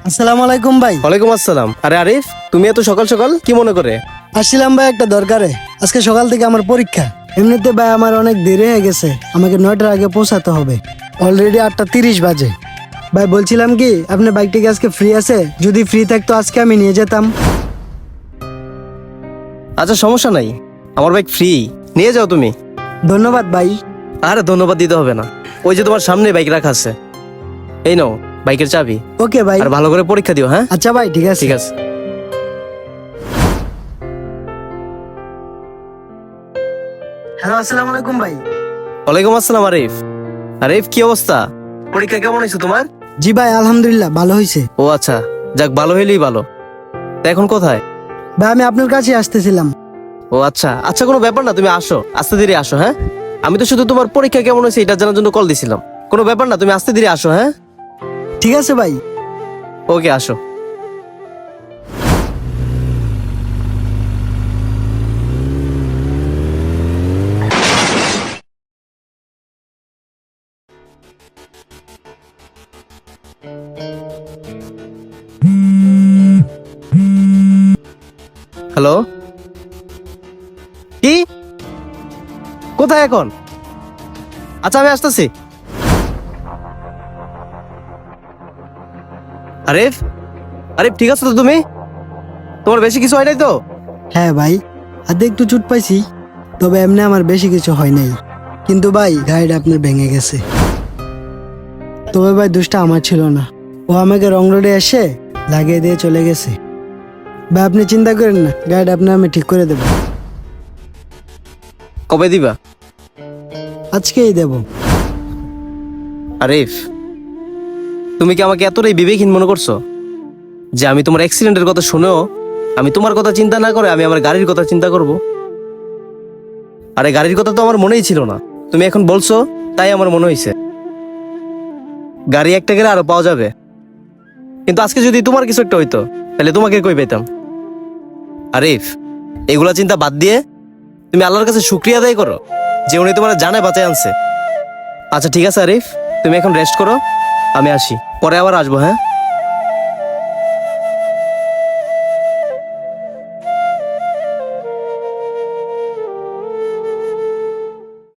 আসসালামু আলাইকুম ভাই। ওয়ালাইকুম আসসালাম। আরে আরিফ, তুমি এত সকাল সকাল কি মনে করে? আসছিলাম ভাই একটা দরকারে। আজকে সকাল থেকে আমার পরীক্ষা। এমনিতে ভাই আমার অনেক দেরি হয়ে গেছে, আমাকে 9টার আগে পৌঁছাতে হবে। অলরেডি 8:30 বাজে। ভাই বলছিলাম কি, আপনার বাইকটা কি আজকে ফ্রি আছে? যদি ফ্রি থাকতো আজকে আমি নিয়ে যেতাম। আচ্ছা, সমস্যা নাই, আমার বাইক ফ্রি, নিয়ে যাও তুমি। ধন্যবাদ ভাই। আরে ধন্যবাদ দিতে হবে না, ওই যে তোমার সামনে বাইক রাখা আছে, এই নাও বাইকের চাবি। ওকে ভাই। আর ভালো করে পরীক্ষা দিও, হ্যাঁ? আচ্ছা ভাই, ঠিক আছে। ঠিক আছে। হ্যালো, আসসালামু আলাইকুম ভাই। ওয়ালাইকুম আসসালাম আরিফ। আরিফ, কি অবস্থা? পরীক্ষা কেমন হয়েছে তোমার? জি ভাই, আলহামদুলিল্লাহ ভালো হয়েছে। ও আচ্ছা, যাক, ভালো হইলেই ভালো। তা এখন কোথায়? ভাই আমি আপনার কাছে আসতেছিলাম। ও আচ্ছা আচ্ছা, কোনো ব্যাপার না, তুমি আসো, আস্তে ধীরে আসো, হ্যাঁ? আমি তো শুধু তোমার পরীক্ষা কেমন হয়েছে এটা জানার জন্য কল দিছিলাম। কোনো ব্যাপার না, তুমি আস্তে ধীরে আসো, হ্যাঁ? ঠিক আছে ভাই। ওকে, আসো। হ্যালো, কি? কোথায় এখন? আচ্ছা, আমি আসতেছি। আরিফ, আরিফ, ঠিক আছে তো তুমি? তোমার বেশি কিছু হয় নাই তো? হ্যাঁ ভাই, হাতে একটু চোট পাইছি, তবে এমনি আমার বেশি কিছু হয় নাই। কিন্তু ভাই গাড়িটা আপনার ভেঙে গেছে। তবে ভাই দোষটা আমার ছিল না, ও আমাকে রং রোডে এসে লাগিয়ে দিয়ে চলে গেছে। ভাই আপনি চিন্তা করেন না, গাড়িটা আপনার আমি ঠিক করে দেবো। কবে দিবা? আজকেই দেব। আরিফ, তুমি কি আমাকে এতটাই বিবেকহীন মনে করছো যে আমি তোমার অ্যাক্সিডেন্টের কথা শুনেও আমি তোমার কথা চিন্তা না করে আমি আমার গাড়ির কথা চিন্তা করব? আরে গাড়ির কথা তো আমার মনেই ছিল না, তুমি এখন বলছো তাই আমার মনে হয়েছে। গাড়ি একটা গেলে আরো পাওয়া যাবে, কিন্তু আজকে যদি তোমার কিছু একটা হইতো তাহলে তোমাকে কই পেতাম? আরিফ, এগুলা চিন্তা বাদ দিয়ে তুমি আল্লাহর কাছে শুকরিয়া আদায় করো যে উনি তোমার জানে বাঁচায় আনছে। আচ্ছা ঠিক আছে আরিফ, তুমি এখন রেস্ট করো, আমি আসি, পরে আবার আসবো, হ্যাঁ?